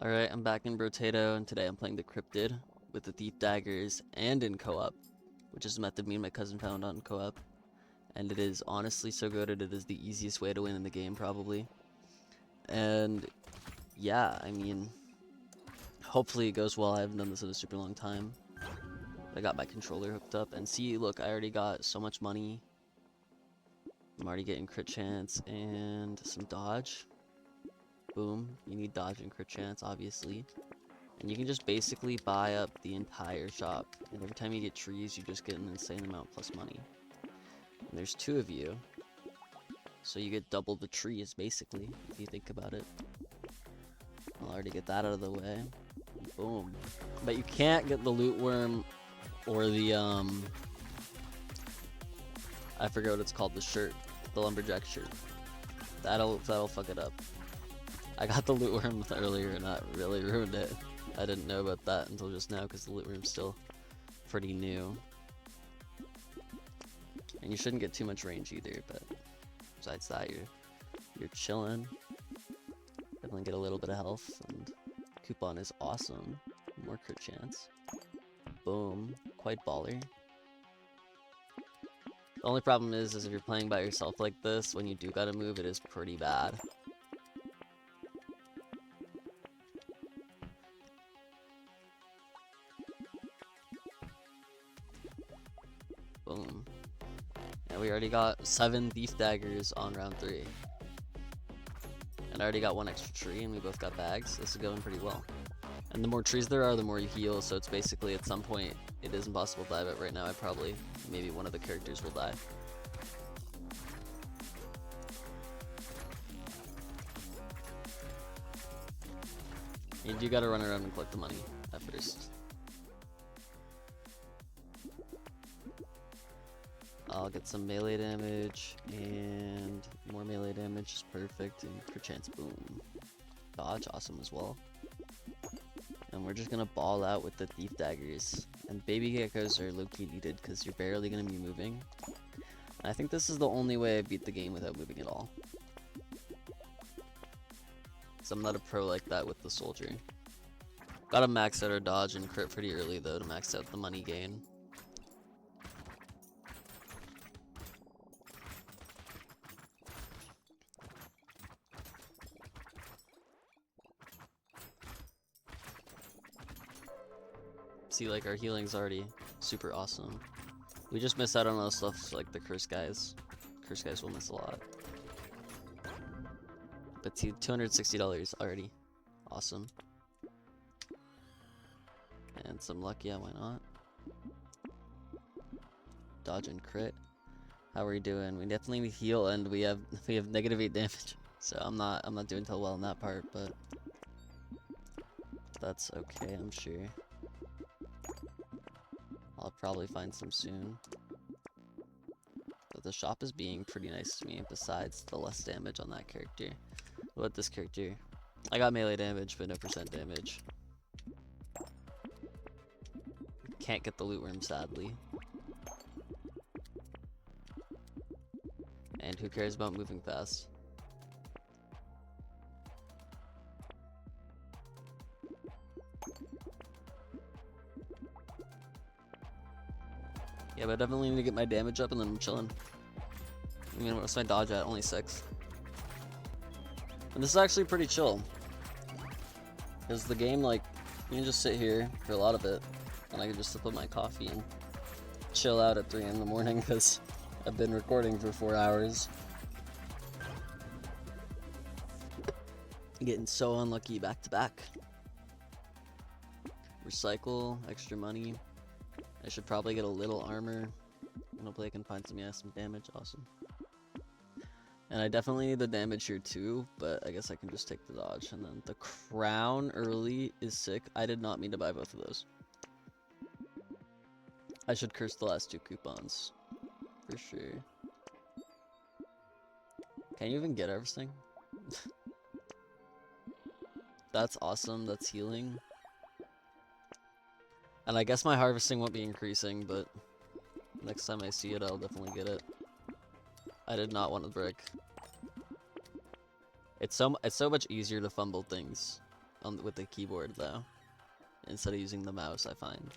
Alright, I'm back in Brotato, and today I'm playing the Cryptid with the Thief Daggers and in co-op, which is a method me and my cousin found on co-op. And it is honestly so good, it is the easiest way to win in the game, probably. And yeah, I mean, hopefully it goes well. I haven't done this in a super long time. I got my controller hooked up, and see, look, I already got so much money. I'm already getting crit chance and some dodge. Boom, you need dodge and crit chance, obviously. And you can just basically buy up the entire shop. And every time you get trees, you just get an insane amount plus money. And there's two of you. So you get double the trees, basically, if you think about it. I'll already get that out of the way. Boom. But you can't get the loot worm or the, I forget what it's called, the shirt. The lumberjack shirt. That'll fuck it up. I got the loot worm earlier and that really ruined it. I didn't know about that until just now because the loot room's still pretty new. And you shouldn't get too much range either, but besides that, you're chilling. Definitely get a little bit of health, and coupon is awesome. More crit chance. Boom. Quite baller. The only problem is if you're playing by yourself like this, when you do gotta move, it is pretty bad. Boom. And we already got 7 Thief Daggers on round 3. And I already got 1 extra tree, and we both got bags. This is going pretty well. And the more trees there are, the more you heal, so it's basically at some point, it is impossible to die, but right now I probably, maybe one of the characters will die. You do gotta run around and collect the money at first. I'll get some melee damage, and more melee damage is perfect, and crit chance, boom. Dodge, awesome as well. And we're just gonna ball out with the Thief Daggers. And baby geckos are low-key needed, because you're barely gonna be moving. And I think this is the only way I beat the game without moving at all. So I'm not a pro like that with the soldier. Gotta max out our dodge and crit pretty early though to max out the money gain. See, like, our healing's already super awesome. We just miss out on those stuff like the curse guys. Curse guys will miss a lot. But see, $260 already. Awesome. And some luck, yeah, why not? Dodge and crit. How are we doing? We definitely need heal, and we have -8 damage. So I'm not doing too well in that part, but that's okay, I'm sure. I'll probably find some soon. But the shop is being pretty nice to me, besides the less damage on that character. What about this character? I got melee damage, but no percent damage. Can't get the loot worm, sadly. And who cares about moving fast? Yeah, but I definitely need to get my damage up and then I'm chilling. I mean, what's my dodge at? Only 6. And this is actually pretty chill. Because the game, like, you can just sit here for a lot of it. And I can just sip up my coffee and chill out at 3 in the morning because I've been recording for 4 hours. Getting so unlucky back to back. Recycle, extra money. I should probably get a little armor. Hopefully I can find some, yeah, some damage. Awesome. And I definitely need the damage here too, but I guess I can just take the dodge. And then the crown early is sick. I did not mean to buy both of those. I should curse the last 2 coupons. For sure. Can you even get everything? That's awesome. That's healing. And I guess my harvesting won't be increasing, but next time I see it, I'll definitely get it. I did not want the brick. It's so much easier to fumble things with the keyboard though, instead of using the mouse. I find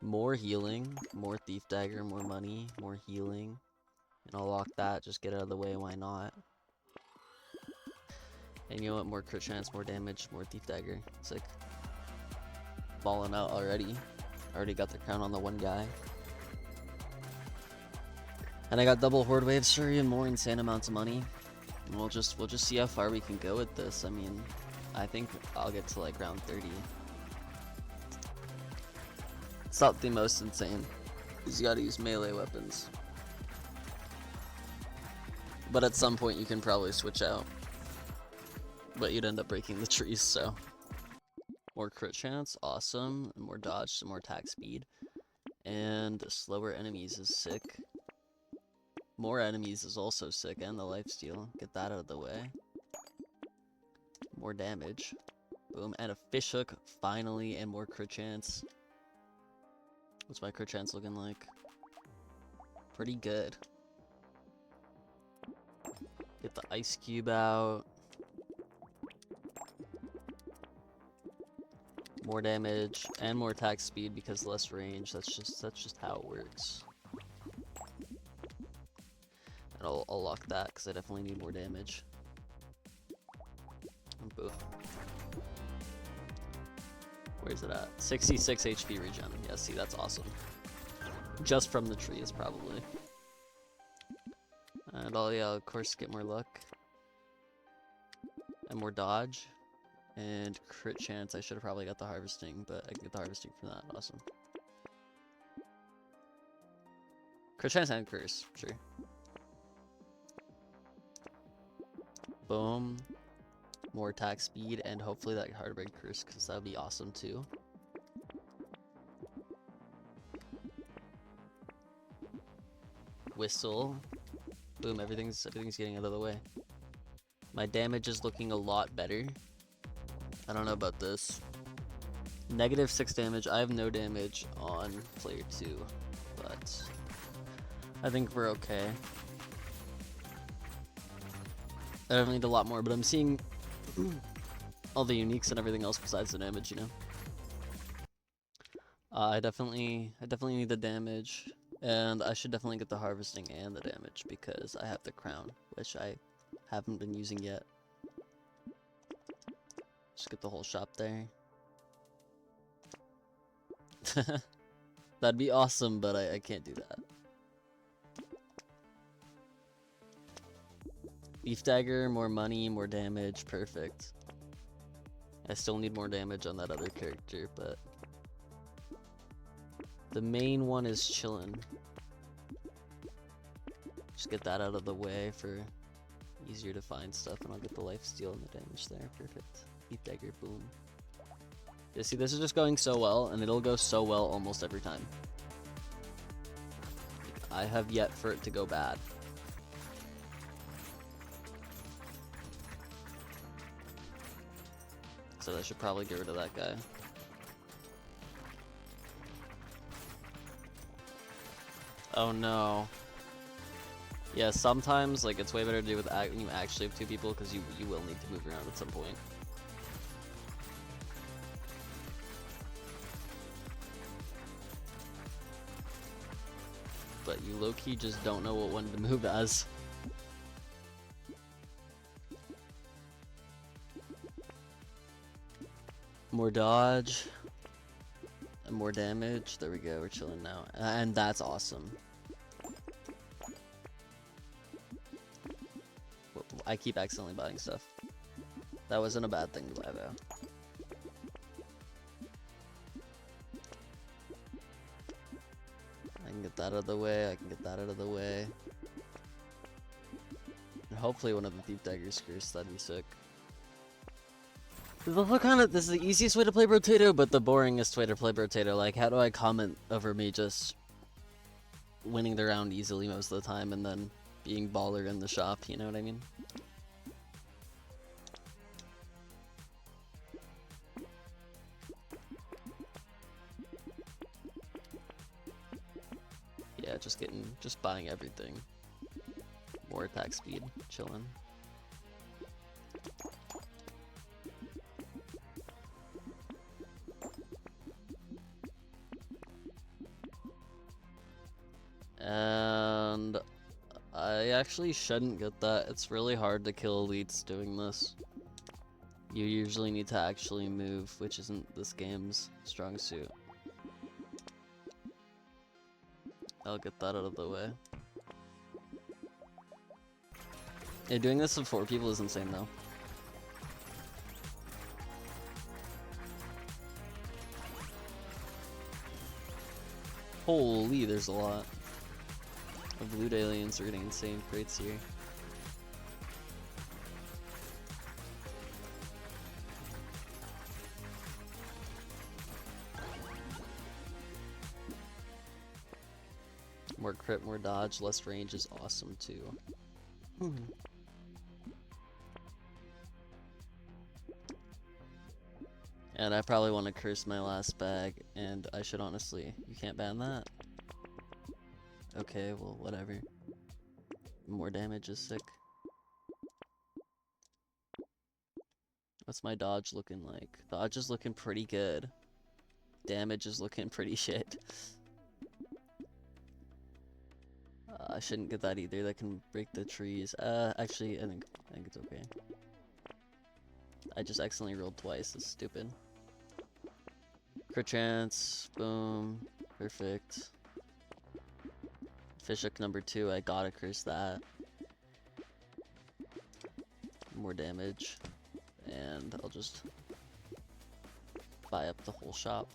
more healing, more thief dagger, more money, more healing, and I'll lock that. Just get out of the way. Why not? And you know what? More crit chance, more damage, more thief dagger. It's like balling out already. Already got the crown on the one guy. And I got double horde waves, sure, and more insane amounts of money. And we'll just see how far we can go with this. I mean, I think I'll get to like round 30. It's not the most insane, because you gotta use melee weapons. But at some point you can probably switch out. But you'd end up breaking the trees, so. More crit chance, awesome. And more dodge, some more attack speed. And slower enemies is sick. More enemies is also sick, and the lifesteal. Get that out of the way. More damage. Boom, and a fish hook, finally, and more crit chance. What's my crit chance looking like? Pretty good. Get the ice cube out. More damage and more attack speed because less range. That's just how it works. And I'll lock that because I definitely need more damage. And boom. Where's it at? 66 HP regen. Yeah, see, that's awesome. Just from the trees, probably. And I'll, yeah, of course, get more luck. And more dodge. And crit chance. I should have probably got the harvesting, but I can get the harvesting from that. Awesome. Crit chance and curse, sure. Boom. More attack speed, and hopefully that hard-break curse, because that would be awesome too. Whistle. Boom, everything's getting out of the way. My damage is looking a lot better. I don't know about this. -6 damage. I have no damage on player 2, but I think we're okay. I definitely need a lot more, but I'm seeing all the uniques and everything else besides the damage, you know. I definitely need the damage, and I should definitely get the harvesting and the damage because I have the crown, which I haven't been using yet. Just get the whole shop there. That'd be awesome, but I can't do that. Beef dagger, more money, more damage, perfect. I still need more damage on that other character, but the main one is chillin'. Just get that out of the way for easier to find stuff, and I'll get the lifesteal and the damage there. Perfect. Beef dagger, boom. Yeah, see, this is just going so well, and it'll go so well almost every time. I have yet for it to go bad. So I should probably get rid of that guy. Oh no. Yeah, sometimes like it's way better to do with when you actually have 2 people, because you will need to move around at some point. But you low-key just don't know what one to move as. More dodge. And more damage. There we go, we're chilling now. And that's awesome. I keep accidentally buying stuff. That wasn't a bad thing to buy though. I can get that out of the way, I can get that out of the way. And hopefully one of the Thief Daggers cursed, that'd be sick. This is the easiest way to play Brotato, but the boringest way to play Brotato. Like, how do I comment over me just winning the round easily most of the time and then being baller in the shop, you know what I mean? Yeah, just buying everything. More attack speed, chillin'. actually shouldn't get that. It's really hard to kill elites doing this. You usually need to actually move, which isn't this game's strong suit. I'll get that out of the way. Yeah, doing this with 4 people is insane though. Holy, there's a lot of loot aliens are getting insane crates here. More crit, more dodge, less range is awesome too. And I probably want to curse my last bag, and I should honestly, you can't ban that? Okay, well, whatever. More damage is sick. What's my dodge looking like? Dodge is looking pretty good. Damage is looking pretty shit. I shouldn't get that either, that can break the trees. Actually, I think it's okay. I just accidentally rolled twice, it's stupid. Crit chance, boom, perfect. Fish hook number 2, I gotta curse that. More damage, and I'll just buy up the whole shop.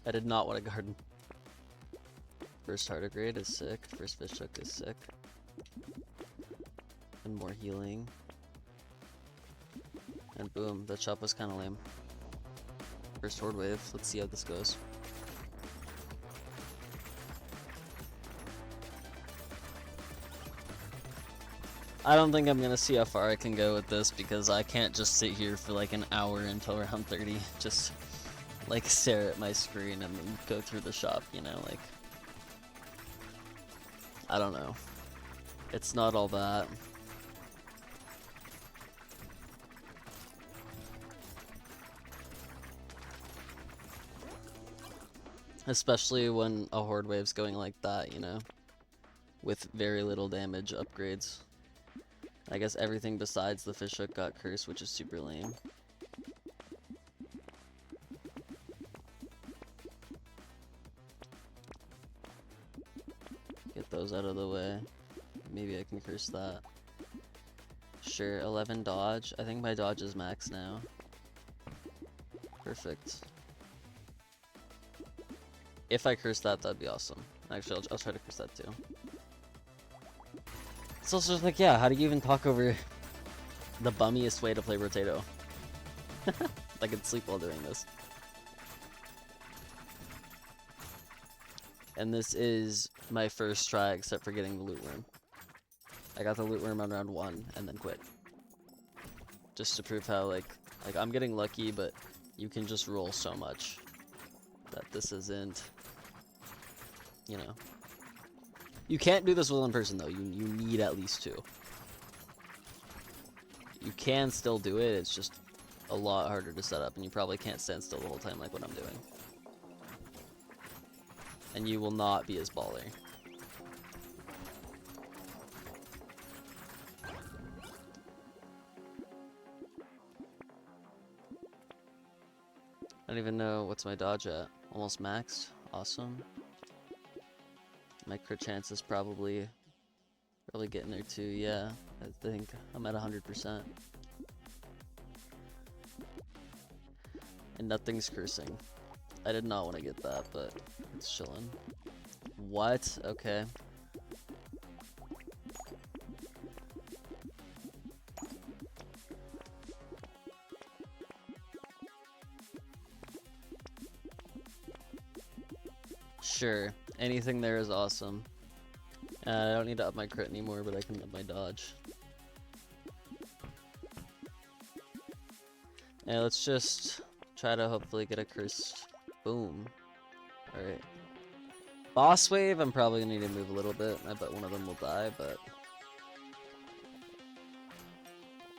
I did not want a garden. First tardigrade is sick, first fish hook is sick. And more healing. And boom, that shop was kinda lame. First horde wave, let's see how this goes. I don't think I'm gonna see how far I can go with this because I can't just sit here for like an hour until round 30. Just like stare at my screen and then go through the shop, you know, like. I don't know. It's not all that. Especially when a horde wave's going like that, you know, with very little damage upgrades. I guess everything besides the fish hook got cursed, which is super lame. Get those out of the way. Maybe I can curse that. Sure, 11 dodge. I think my dodge is max now. Perfect. If I curse that, that'd be awesome. Actually, I'll try to curse that too. It's also just like, yeah, how do you even talk over the bummiest way to play brotato? I could sleep while doing this. And this is my first try except for getting the loot worm. I got the loot worm on round 1 and then quit. Just to prove how like I'm getting lucky, but you can just roll so much that this isn't, you know. You can't do this with one person though, you need at least 2. You can still do it, it's just a lot harder to set up, and you probably can't stand still the whole time like what I'm doing. And you will not be as baller. I don't even know what's my dodge at. Almost maxed. Awesome. My crit chance is probably getting there too. Yeah, I think I'm at 100%. And nothing's cursing. I did not want to get that, but it's chilling. What? Okay. Sure. Anything there is awesome. I don't need to up my crit anymore, but I can up my dodge. Yeah, let's just try to hopefully get a cursed. Boom. Alright. Boss wave, I'm probably gonna need to move a little bit. I bet one of them will die, but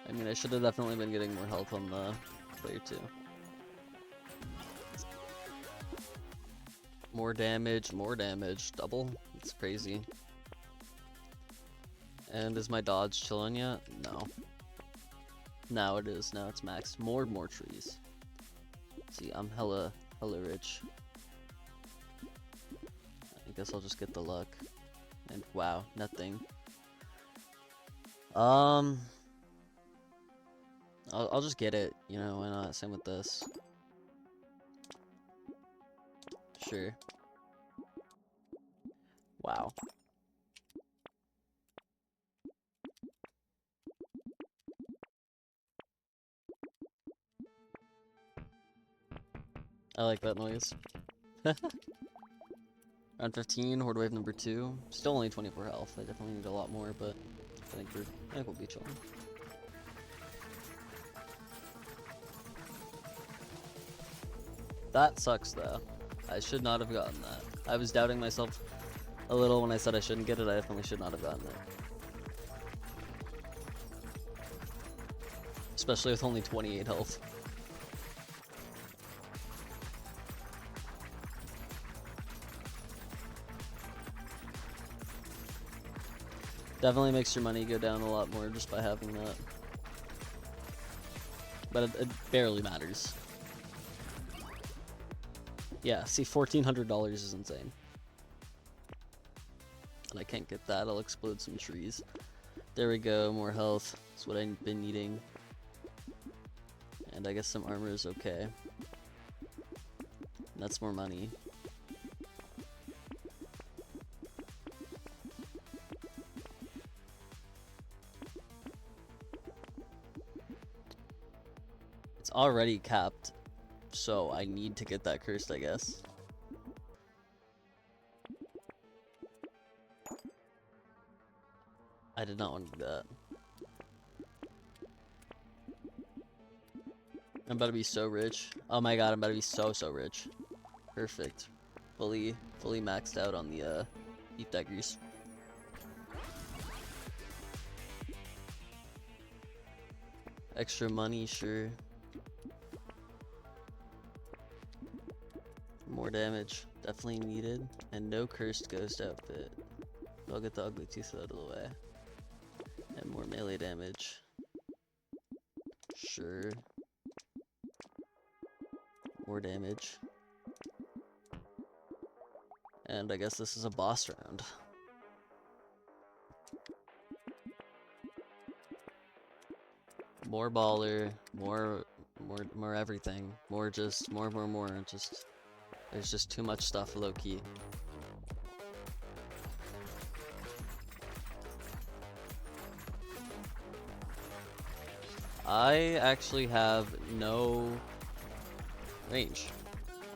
I mean, I should have definitely been getting more health on the player too. More damage, double. It's crazy. And is my dodge chilling yet? No. Now it is. Now it's maxed. More trees. See, I'm hella rich. I guess I'll just get the luck. And wow, nothing. I'll just get it. You know, why not? Same with this. Sure. Wow. I like that noise. Round 15, Horde Wave number 2. Still only 24 health. I definitely need a lot more, but I think we'll be chilling. That sucks though. I should not have gotten that. I was doubting myself a little when I said I shouldn't get it. I definitely should not have gotten it. Especially with only 28 health. Definitely makes your money go down a lot more just by having that. But it barely matters. Yeah, see, $1,400 is insane. And I can't get that, I'll explode some trees. There we go, more health. That's what I've been needing. And I guess some armor is okay. And that's more money. It's already capped, so I need to get that cursed, I guess. I did not want to do that. I'm about to be so rich. Oh my god, I'm about to be so rich. Perfect. Fully maxed out on the deep daggers. Extra money, sure. More damage, definitely needed. And no cursed ghost outfit. I'll get the ugly tooth out of the way. And more melee damage. Sure. More damage. And I guess this is a boss round. More baller, more everything. More just, more. Just, there's just too much stuff low-key. I actually have no range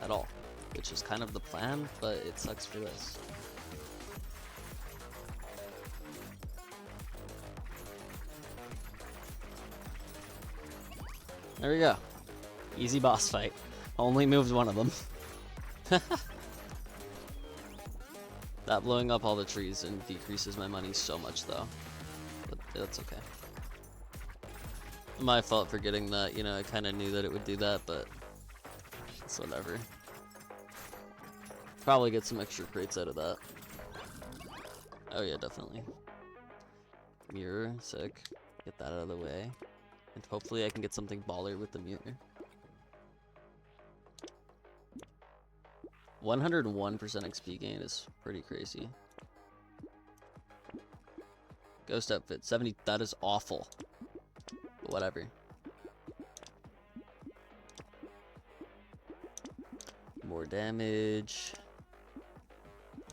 at all, which is kind of the plan, but it sucks for this. There we go. Easy boss fight. Only moved one of them. That blowing up all the trees and decreases my money so much though. But that's okay. My fault for getting that, you know, I kind of knew that it would do that, but it's whatever. Probably get some extra crates out of that. Oh yeah, definitely. Mirror, sick. Get that out of the way. And hopefully I can get something baller with the mirror. 101% XP gain is pretty crazy. Ghost outfit, 70, that is awful. But whatever. More damage.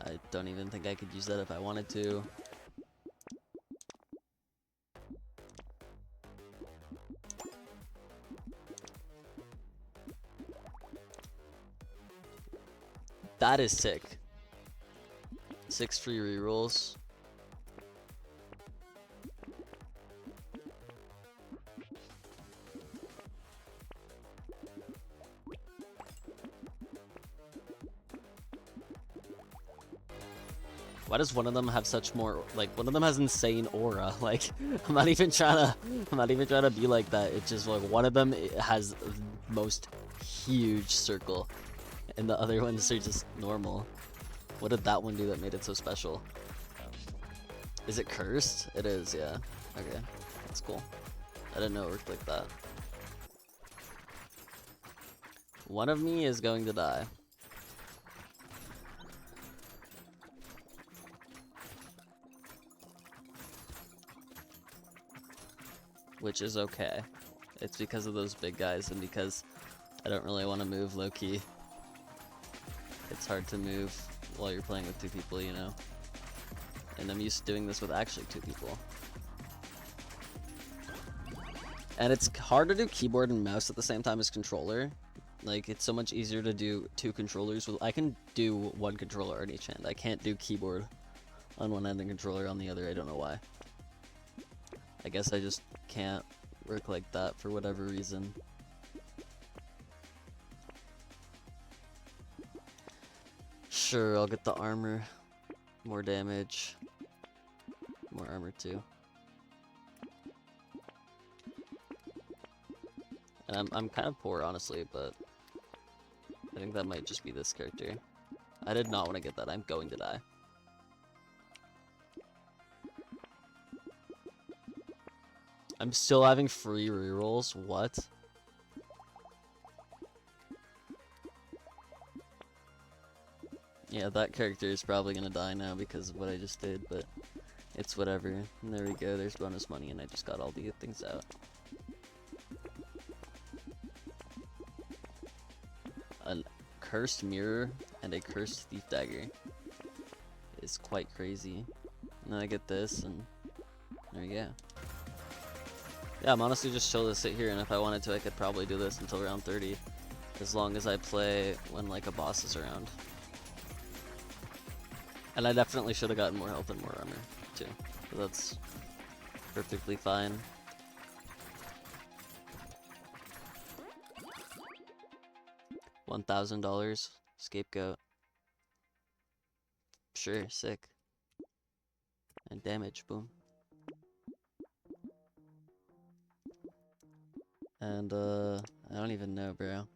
I don't even think I could use that if I wanted to. That is sick. 6 free rerolls. Why does one of them have such more, like, one of them has insane aura? Like, I'm not even trying to be like that. It's just like one of them has the most huge circle and the other ones are just normal. What did that one do that made it so special? Is it cursed? It is, yeah. Okay, that's cool. I didn't know it worked like that. One of me is going to die. Which is okay. It's because of those big guys and because I don't really want to move low-key. It's hard to move while you're playing with two people, you know? And I'm used to doing this with actually two people. And it's hard to do keyboard and mouse at the same time as controller. Like, it's so much easier to do two controllers. I can do one controller on each hand. I can't do keyboard on one hand and controller on the other. I don't know why. I guess I just can't work like that for whatever reason. Sure, I'll get the armor. More damage. More armor too. And I'm kind of poor, honestly, but I think that might just be this character. I did not want to get that. I'm going to die. I'm still having free rerolls. What? Yeah, that character is probably gonna die now because of what I just did, but it's whatever. And there we go. There's bonus money, and I just got all the good things out. A cursed mirror and a cursed thief dagger is quite crazy. And then I get this, and there you go. Yeah, I'm honestly just chill to sit here, and if I wanted to, I could probably do this until round 30, as long as I play when like a boss is around. And I definitely should have gotten more health and more armor too, but that's perfectly fine. $1,000 scapegoat. Sure, sick. And damage, boom. And I don't even know, bro.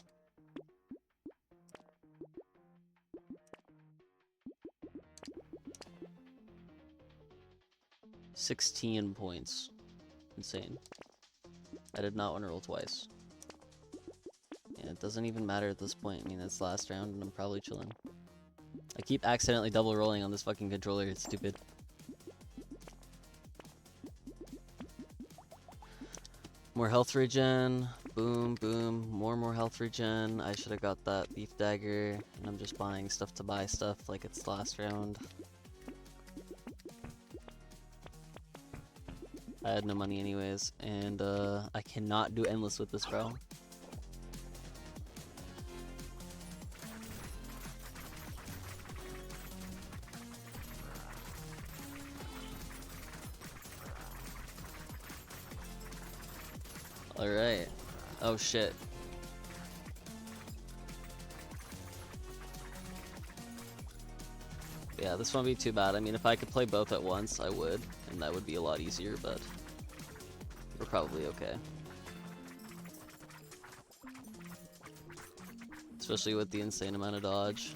$16 points. Insane. I did not want to roll twice. Yeah, it doesn't even matter at this point. I mean, it's last round and I'm probably chilling. I keep accidentally double rolling on this fucking controller. It's stupid. More health regen. Boom, boom. More health regen. I should have got that thief dagger. And I'm just buying stuff to buy stuff like it's last round. I had no money anyways. And I cannot do endless with this, bro. Alright. Oh shit. Yeah, this won't be too bad. I mean, if I could play both at once, I would. And that would be a lot easier, but we're probably okay. Especially with the insane amount of dodge.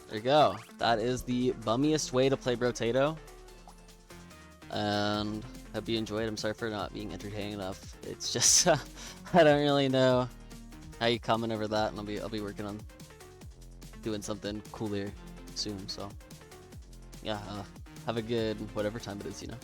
There you go. That is the bummiest way to play brotato. And hope you enjoyed. I'm sorry for not being entertaining enough. It's just I don't really know how you comment over that, and I'll be working on doing something cooler soon. So yeah, have a good whatever time it is, you know.